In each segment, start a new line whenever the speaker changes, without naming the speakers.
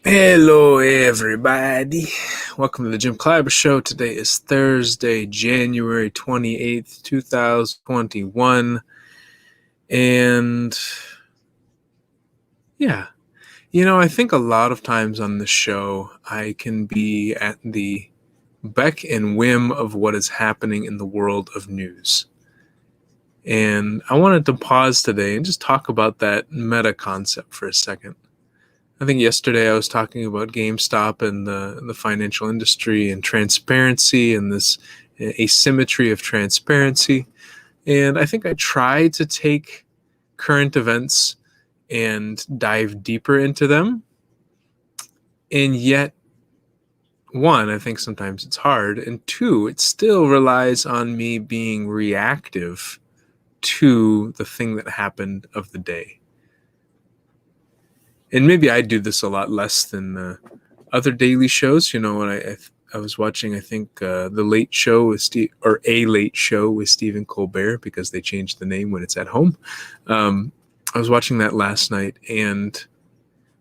Hello, everybody. Welcome to the Jim Kleiber Show. Today is Thursday, January 28th, 2021. And yeah, I think a lot of times on the show, I can be at the beck and whim of what is happening in the world of news. And I wanted to pause today and just talk about that meta concept for a second. I think yesterday I was talking about GameStop and the financial industry and transparency and this asymmetry of transparency. And I think I tried to take current events and dive deeper into them. And yet, one, I think sometimes it's hard. And two, it still relies on me being reactive to the thing that happened of the day. And maybe I do this a lot less than other daily shows. When I was watching, I think the Late Show with A Late Show with Stephen Colbert, because they changed the name when it's at home. I was watching that last night, and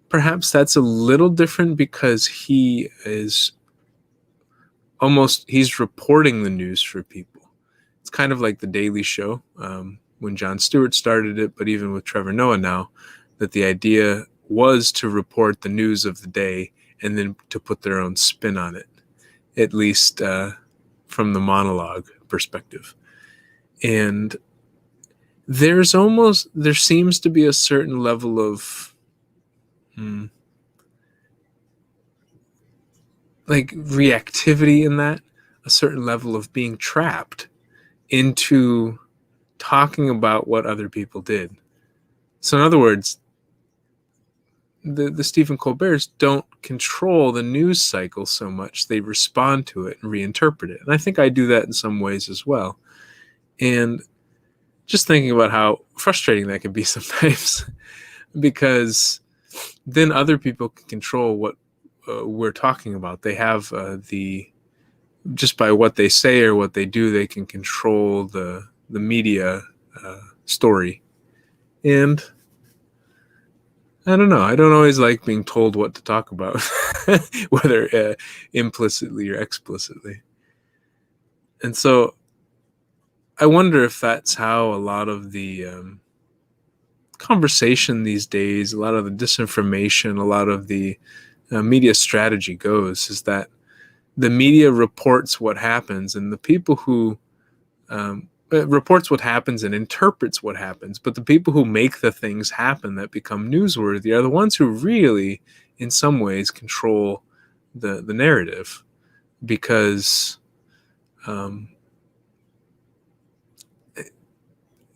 perhaps that's a little different because he's reporting the news for people. It's kind of like the Daily Show when Jon Stewart started it, but even with Trevor Noah now, that the idea was to report the news of the day and then to put their own spin on it, at least from the monologue perspective. And there seems to be a certain level of reactivity in that, a certain level of being trapped into talking about what other people did. So in other words, the Stephen Colberts don't control the news cycle so much. They respond to it and reinterpret it. And I think I do that in some ways as well. And just thinking about how frustrating that can be sometimes, because then other people can control what we're talking about. They have just by what they say or what they do, they can control the media story. And I don't know. I don't always like being told what to talk about, whether implicitly or explicitly. And so I wonder if that's how a lot of the conversation these days, a lot of the disinformation, a lot of the media strategy goes, is that the media reports what happens, and the people who reports what happens and interprets what happens, but the people who make the things happen that become newsworthy are the ones who really, in some ways, control the narrative, because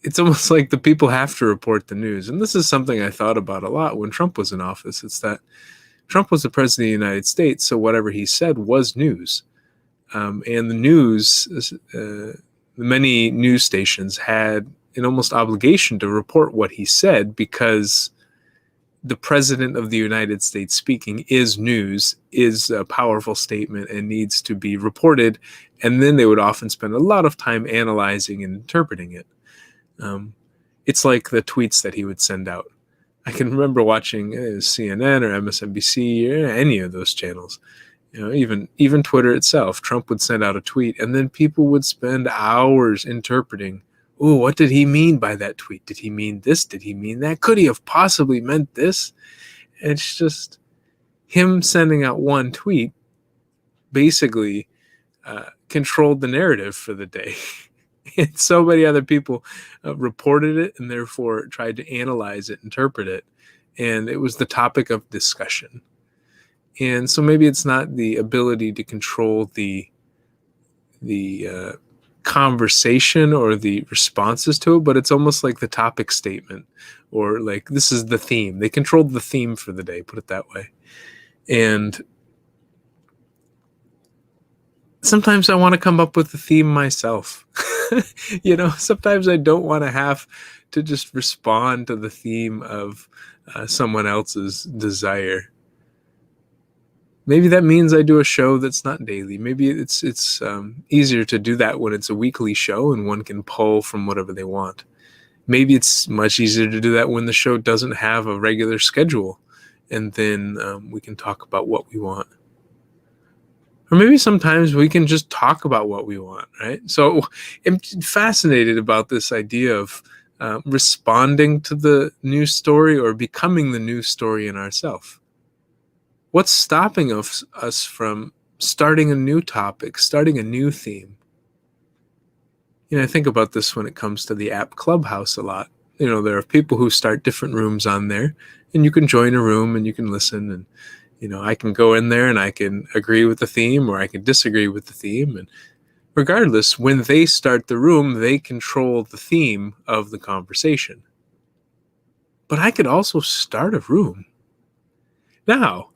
it's almost like the people have to report the news. And this is something I thought about a lot when Trump was in office. It's that Trump was the president of the United States, so whatever he said was news. And the news, many news stations had an almost obligation to report what he said, because the president of the United States speaking is news, is a powerful statement, and needs to be reported. And then they would often spend a lot of time analyzing and interpreting it. It's like the tweets that he would send out. I can remember watching CNN or MSNBC or any of those channels. Even Twitter itself. Trump would send out a tweet, and then people would spend hours interpreting, oh, what did he mean by that tweet? Did he mean this? Did he mean that? Could he have possibly meant this? And it's just him sending out one tweet basically controlled the narrative for the day. And so many other people reported it and therefore tried to analyze it, interpret it. And it was the topic of discussion. And so maybe it's not the ability to control the conversation or the responses to it, but it's almost like the topic statement, or like, this is the theme. They controlled the theme for the day, put it that way. And sometimes I want to come up with the theme myself. Sometimes I don't want to have to just respond to the theme of someone else's desire. Maybe that means I do a show that's not daily. Maybe it's easier to do that when it's a weekly show and one can pull from whatever they want. Maybe it's much easier to do that when the show doesn't have a regular schedule and then we can talk about what we want. Or maybe sometimes we can just talk about what we want, right? So I'm fascinated about this idea of responding to the news story or becoming the news story in ourselves. What's stopping us from starting a new topic, starting a new theme? I think about this when it comes to the app Clubhouse a lot. There are people who start different rooms on there, and you can join a room and you can listen, and I can go in there and I can agree with the theme or I can disagree with the theme. And regardless, when they start the room, they control the theme of the conversation. But I could also start a room. Now,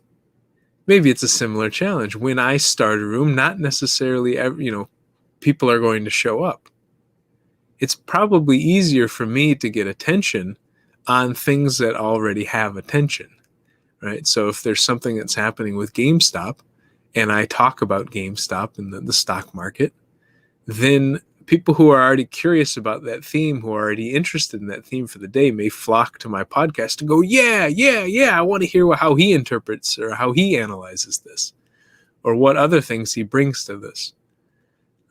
maybe it's a similar challenge. When I start a room, not necessarily people are going to show up. It's probably easier for me to get attention on things that already have attention. Right? So if there's something that's happening with GameStop and I talk about GameStop and the stock market, then people who are already curious about that theme, who are already interested in that theme for the day, may flock to my podcast and go, yeah, I want to hear how he interprets or how he analyzes this or what other things he brings to this.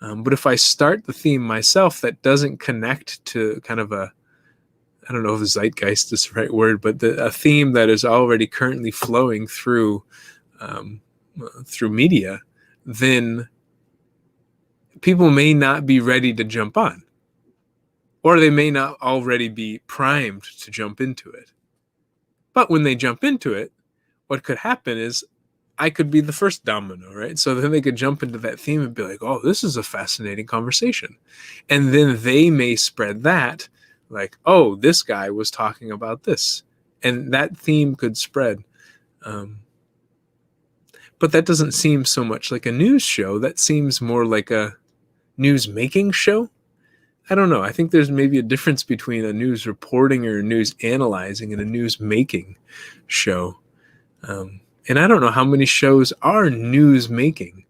But if I start the theme myself that doesn't connect to kind of I don't know if zeitgeist is the right word, but a theme that is already currently flowing through media, then people may not be ready to jump on, or they may not already be primed to jump into it. But when they jump into it, what could happen is I could be the first domino, right? So then they could jump into that theme and be like, oh, this is a fascinating conversation. And then they may spread that, like, oh, this guy was talking about this. And that theme could spread. But that doesn't seem so much like a news show. That seems more like a news-making show. I don't know. I think there's maybe a difference between a news reporting or a news analyzing and a news-making show. And I don't know how many shows are news-making.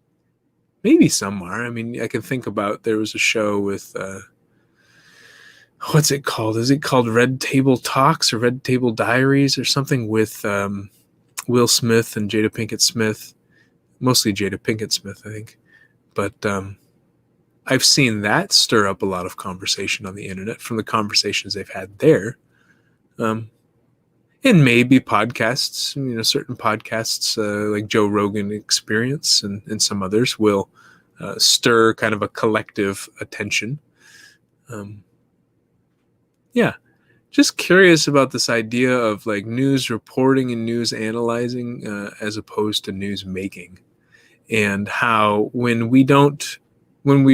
Maybe some are. I mean, I can think about, there was a show with, what's it called? Is it called Red Table Talks or Red Table Diaries or something with Will Smith and Jada Pinkett Smith? Mostly Jada Pinkett Smith, I think. But I've seen that stir up a lot of conversation on the internet from the conversations they've had there. And maybe podcasts, certain podcasts like Joe Rogan Experience and some others will stir kind of a collective attention. Just curious about this idea of like news reporting and news analyzing as opposed to news making, and how when we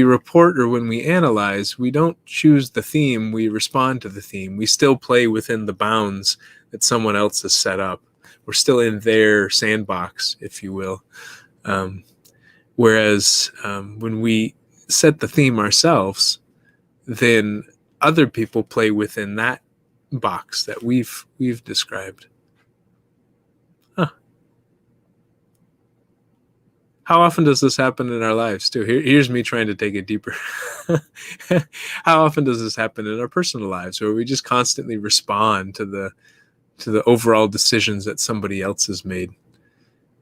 report or when we analyze, we don't choose the theme, we respond to the theme. We still play within the bounds that someone else has set up. We're still in their sandbox, if you will. Whereas when we set the theme ourselves, then other people play within that box that we've described. How often does this happen in our lives too? Here's me trying to take it deeper. How often does this happen in our personal lives, where we just constantly respond to the overall decisions that somebody else has made,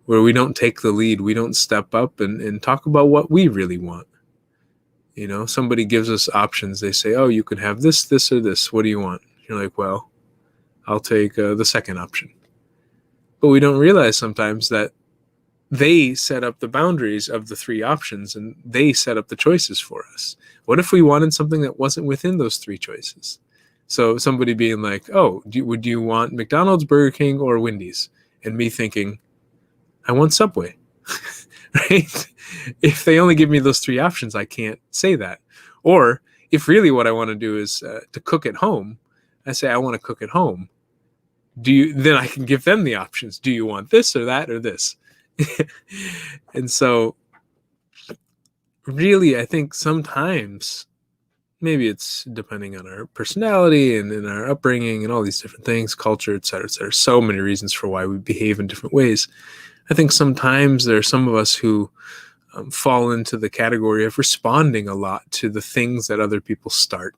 where we don't take the lead, we don't step up and talk about what we really want? Somebody gives us options. They say, oh, you can have this, this, or this. What do you want? You're like, well, I'll take the second option. But we don't realize sometimes that they set up the boundaries of the three options and they set up the choices for us. What if we wanted something that wasn't within those three choices? So somebody being like, oh, would you want McDonald's, Burger King, or Wendy's? And me thinking, I want Subway, right? If they only give me those three options, I can't say that. Or if really what I want to do is to cook at home, I say, I want to cook at home. Then I can give them the options. Do you want this or that or this? And so really, I think sometimes, maybe it's depending on our personality and in our upbringing and all these different things, culture, et cetera, so many reasons for why we behave in different ways. I think sometimes there are some of us who fall into the category of responding a lot to the things that other people start,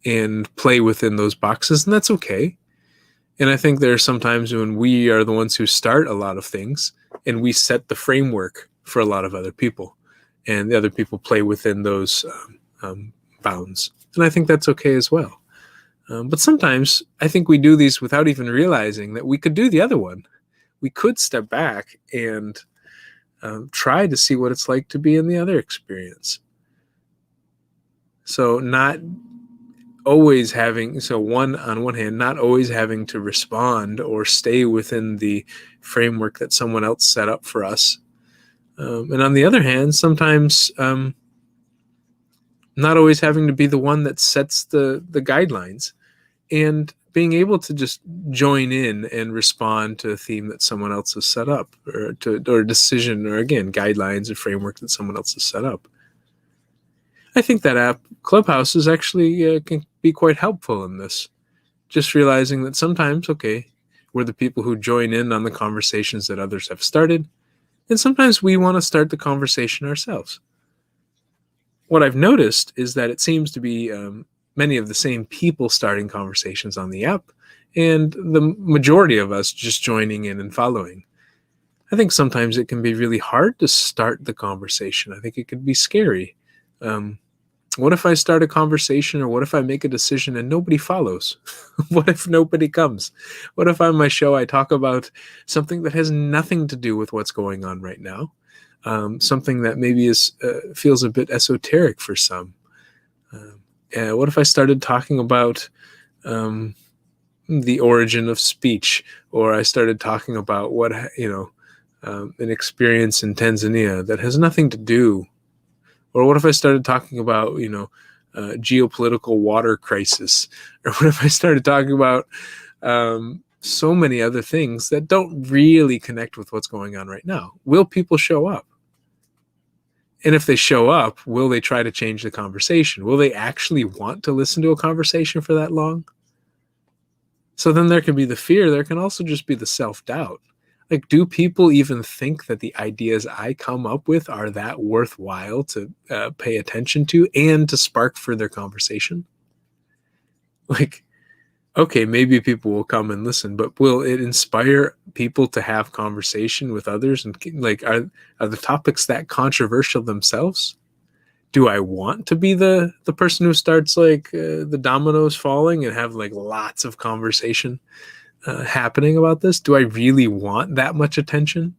and play within those boxes, and that's okay. And I think there are some times when we are the ones who start a lot of things and we set the framework for a lot of other people, and the other people play within those bounds. And I think that's okay as well. But sometimes I think we do these without even realizing that we could do the other one. We could step back and try to see what it's like to be in the other experience. So not always having, on one hand, not always having to respond or stay within the framework that someone else set up for us. And on the other hand, sometimes not always having to be the one that sets the guidelines, and being able to just join in and respond to a theme that someone else has set up, or a decision, or again, guidelines or framework that someone else has set up. I think that app Clubhouse is actually can be quite helpful in this. Just realizing that sometimes, okay, we're the people who join in on the conversations that others have started, and sometimes we want to start the conversation ourselves. What I've noticed is that it seems to be many of the same people starting conversations on the app, and the majority of us just joining in and following. I think sometimes it can be really hard to start the conversation. I think it could be scary. What if I start a conversation, or what if I make a decision and nobody follows? What if nobody comes? What if on my show I talk about something that has nothing to do with what's going on right now? Something that maybe feels a bit esoteric for some. What if I started talking about the origin of speech, or I started talking about an experience in Tanzania that has nothing to do? Or what if I started talking about, geopolitical water crisis? Or what if I started talking about so many other things that don't really connect with what's going on right now? Will people show up? And if they show up, will they try to change the conversation? Will they actually want to listen to a conversation for that long? So then there can be the fear. There can also just be the self-doubt. Like, do people even think that the ideas I come up with are that worthwhile to pay attention to and to spark further conversation? Like, okay, maybe people will come and listen, but will it inspire people to have conversation with others? And like, are the topics that controversial themselves? Do I want to be the person who starts the dominoes falling and have like lots of conversation happening about this? Do I really want that much attention?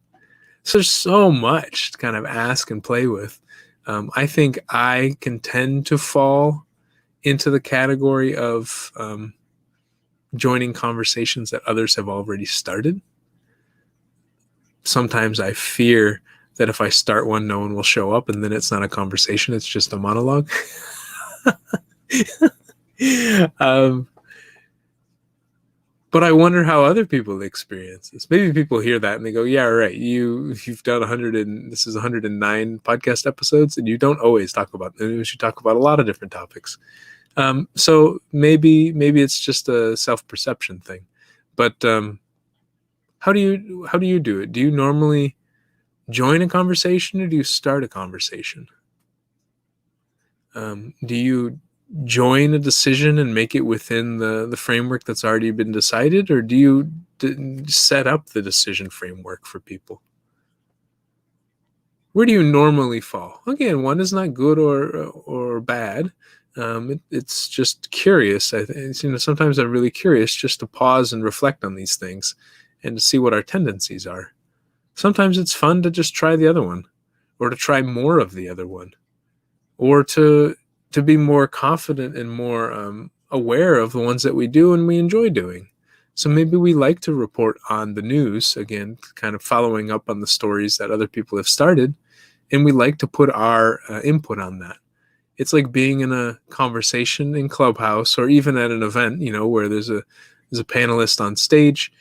So there's so much to kind of ask and play with. I think I can tend to fall into the category of joining conversations that others have already started. Sometimes I fear that if I start one, no one will show up, and then it's not a conversation, it's just a monologue. But I wonder how other people experience this. Maybe people hear that and they go, yeah, right, you've done 109 podcast episodes, and you don't always talk about the news. You talk about a lot of different topics. So maybe it's just a self-perception thing. But how do you do it? Do you normally join a conversation, or do you start a conversation? Do you join a decision and make it within the framework that's already been decided, or do you set up the decision framework for people? Where do you normally fall? Again, one is not good or bad. It's just curious. I think, sometimes I'm really curious just to pause and reflect on these things and to see what our tendencies are. Sometimes it's fun to just try the other one, or to try more of the other one, or to be more confident and more aware of the ones that we do and we enjoy doing. So maybe we like to report on the news, again, kind of following up on the stories that other people have started, and we like to put our input on that. It's like being in a conversation in Clubhouse, or even at an event, where there's a panelist on stage.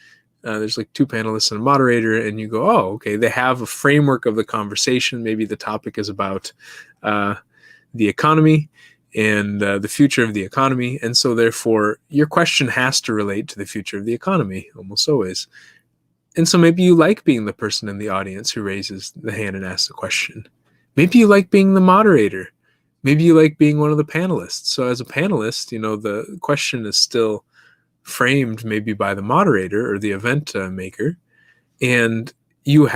There's like two panelists and a moderator, and you go, oh, okay, they have a framework of the conversation. Maybe the topic is about the economy and the future of the economy. And so therefore your question has to relate to the future of the economy, almost always. And so maybe you like being the person in the audience who raises the hand and asks the question. Maybe you like being the moderator. Maybe you like being one of the panelists. So as a panelist, the question is still framed maybe by the moderator or the event maker, and you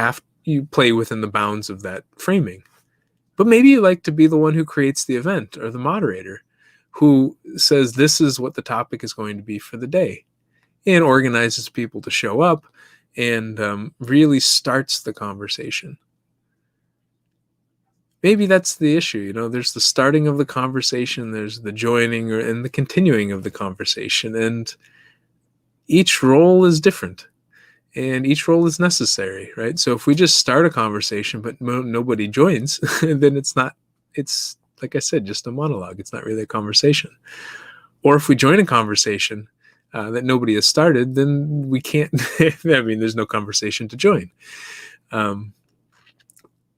play within the bounds of that framing. But maybe you like to be the one who creates the event, or the moderator who says this is what the topic is going to be for the day, and organizes people to show up and really starts the conversation. Maybe that's the issue. There's the starting of the conversation, there's the joining and the continuing of the conversation, and each role is different and each role is necessary, right? So if we just start a conversation but nobody joins, then it's like I said, just a monologue. It's not really a conversation. Or if we join a conversation that nobody has started, then we can't, there's no conversation to join.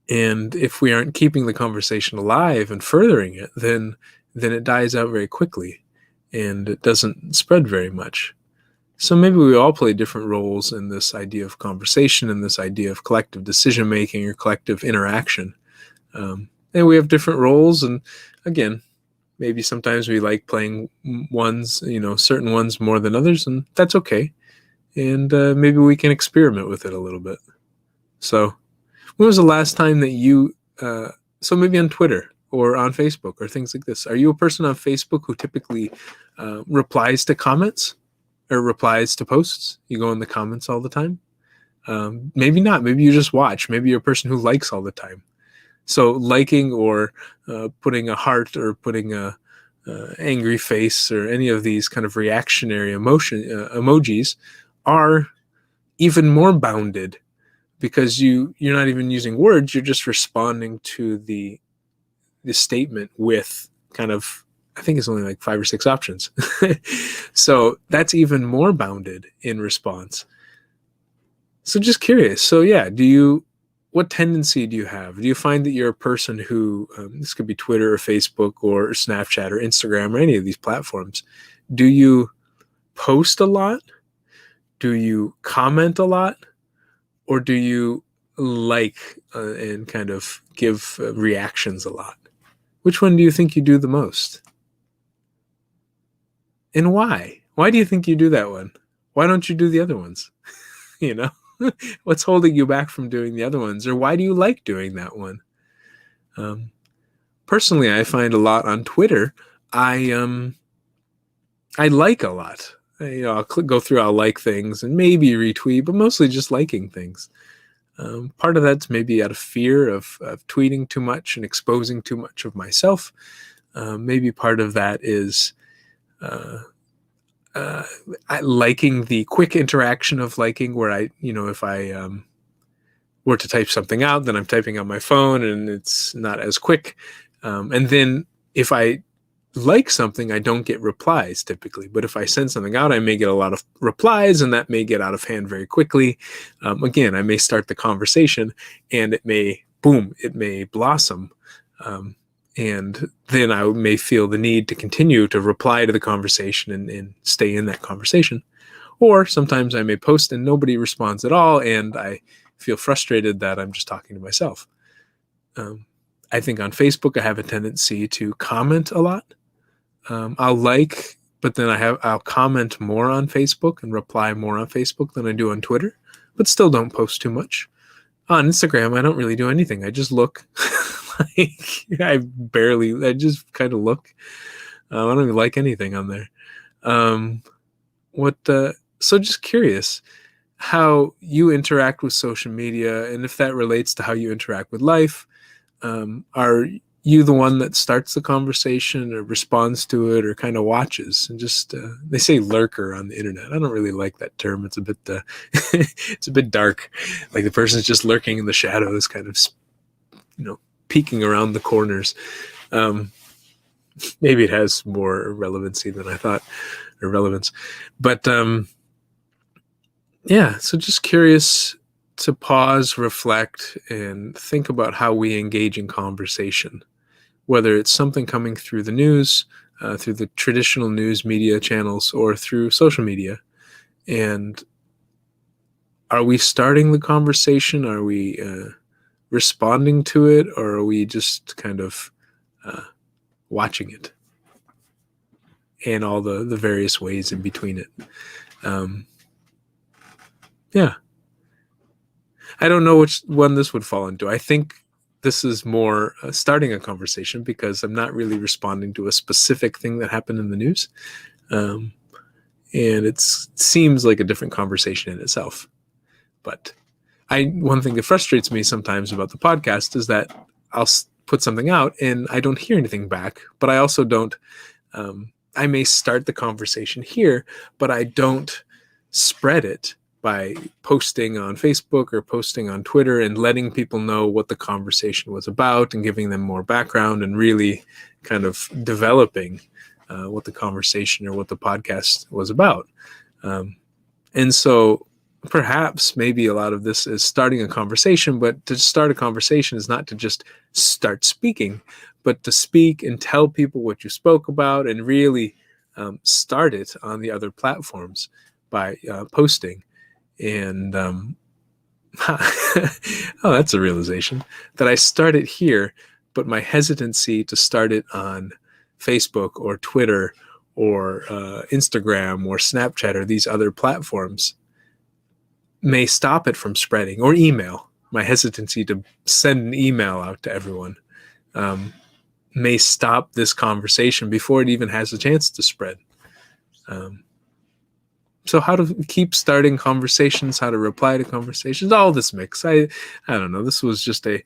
And if we aren't keeping the conversation alive and furthering it, then it dies out very quickly and it doesn't spread very much. So maybe we all play different roles in this idea of conversation and this idea of collective decision-making or collective interaction. And we have different roles. And again, maybe sometimes we like playing certain ones more than others, and that's okay. And maybe we can experiment with it a little bit. So when was the last time that so maybe on Twitter or on Facebook or things like this, are you a person on Facebook who typically replies to comments or replies to posts? You go in the comments all the time? Maybe not. Maybe you just watch. Maybe you're a person who likes all the time. So liking or putting a heart or putting a angry face or any of these kind of reactionary emojis are even more bounded, because you're not even using words, you're just responding to the statement with kind of, I think it's only like 5 or 6 options. So that's even more bounded in response. So just curious. So yeah, what tendency do you have? Do you find that you're a person who, this could be Twitter or Facebook or Snapchat or Instagram or any of these platforms, do you post a lot? Do you comment a lot? Or do you like and kind of give reactions a lot? Which one do you think you do the most? And why? Why do you think you do that one? Why don't you do the other ones? What's holding you back from doing the other ones? Or why do you like doing that one? Personally, I find a lot on Twitter. I like a lot. I'll go through, I'll like things and maybe retweet, but mostly just liking things. Part of that's maybe out of fear of tweeting too much and exposing too much of myself. Maybe part of that is liking the quick interaction of liking, where if I were to type something out, then I'm typing on my phone and it's not as quick. And then if I like something, I don't get replies typically. But if I send something out, I may get a lot of replies, and that may get out of hand very quickly. Again, I may start the conversation and it may blossom. And then I may feel the need to continue to reply to the conversation and stay in that conversation. Or sometimes I may post and nobody responds at all, and I feel frustrated that I'm just talking to myself. I think on Facebook, I have a tendency to comment a lot. I'll like, but then I'll comment more on Facebook and reply more on Facebook than I do on Twitter, but still don't post too much. On Instagram, I don't really do anything. I just look. I just kind of look. I don't even like anything on there. So just curious how you interact with social media, and if that relates to how you interact with life. Are you the one that starts the conversation or responds to it or kind of watches and just, they say lurker on the internet. I don't really like that term. It's a bit, it's a bit dark. Like the person's just lurking in the shadows, kind of, peeking around the corners. Maybe it has more relevancy than I thought, or relevance, but, yeah, so just curious to pause, reflect, and think about how we engage in conversation, whether it's something coming through the news, through the traditional news media channels, or through social media. And are we starting the conversation? Are we responding to it? Or are we just kind of watching it? and all the various ways in between it. Yeah. I don't know which one this would fall into. I think this is more starting a conversation because I'm not really responding to a specific thing that happened in the news. And it seems like a different conversation in itself. But one thing that frustrates me sometimes about the podcast is that I'll put something out and I don't hear anything back, but I also don't, I may start the conversation here, but I don't spread it by posting on Facebook or posting on Twitter and letting people know what the conversation was about and giving them more background and really kind of developing what the conversation or what the podcast was about. And so perhaps maybe a lot of this is starting a conversation, but to start a conversation is not to just start speaking, but to speak and tell people what you spoke about and really start it on the other platforms by posting. And oh, that's a realization that I started here, but my hesitancy to start it on Facebook or Twitter or Instagram or Snapchat or these other platforms may stop it from spreading, or email. My hesitancy to send an email out to everyone may stop this conversation before it even has a chance to spread. So how to keep starting conversations, how to reply to conversations, all this mix. I don't know. This was just a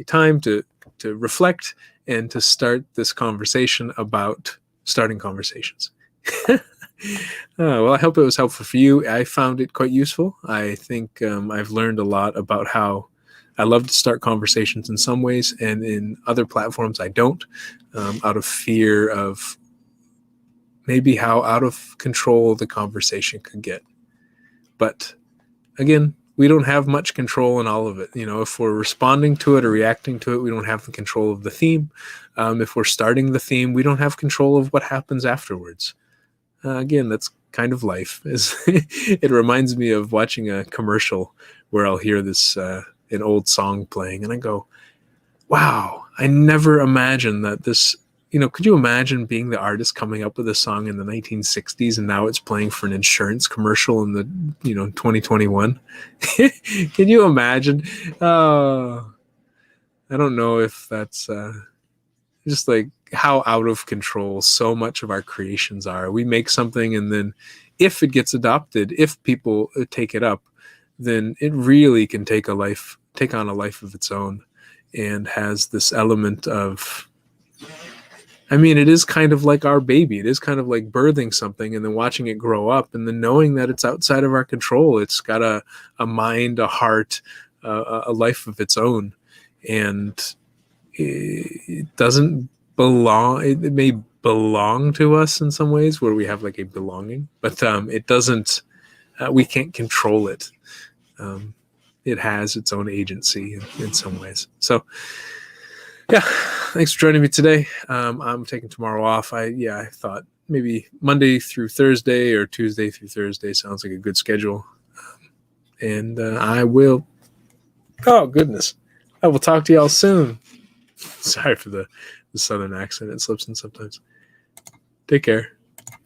time to reflect and to start this conversation about starting conversations. Well, I hope it was helpful for you. I found it quite useful. I think I've learned a lot about how I love to start conversations in some ways, and in other platforms I don't, out of fear of maybe how out of control the conversation could get. But again, we don't have much control in all of it. If we're responding to it or reacting to it, we don't have the control of the theme. If we're starting the theme, we don't have control of what happens afterwards. Again, that's kind of life. It reminds me of watching a commercial where I'll hear this an old song playing and I go, wow, I never imagined that this, could you imagine being the artist coming up with a song in the 1960s and now it's playing for an insurance commercial in the 2021? Can you imagine? I don't know if that's just like how out of control so much of our creations are. We make something and then if it gets adopted, if people take it up, then it really can take on a life of its own and has this element of, it is kind of like our baby. It is kind of like birthing something and then watching it grow up and then knowing that it's outside of our control. It's got a mind, a heart, a life of its own. And it doesn't belong. It may belong to us in some ways where we have like a belonging, but it doesn't, we can't control it. It has its own agency in some ways. So yeah, thanks for joining me today. I'm taking tomorrow off. I thought maybe Monday through Thursday or Tuesday through Thursday sounds like a good schedule. And I will, oh goodness, I will talk to y'all soon. Sorry for the southern accent. It slips in sometimes. Take care.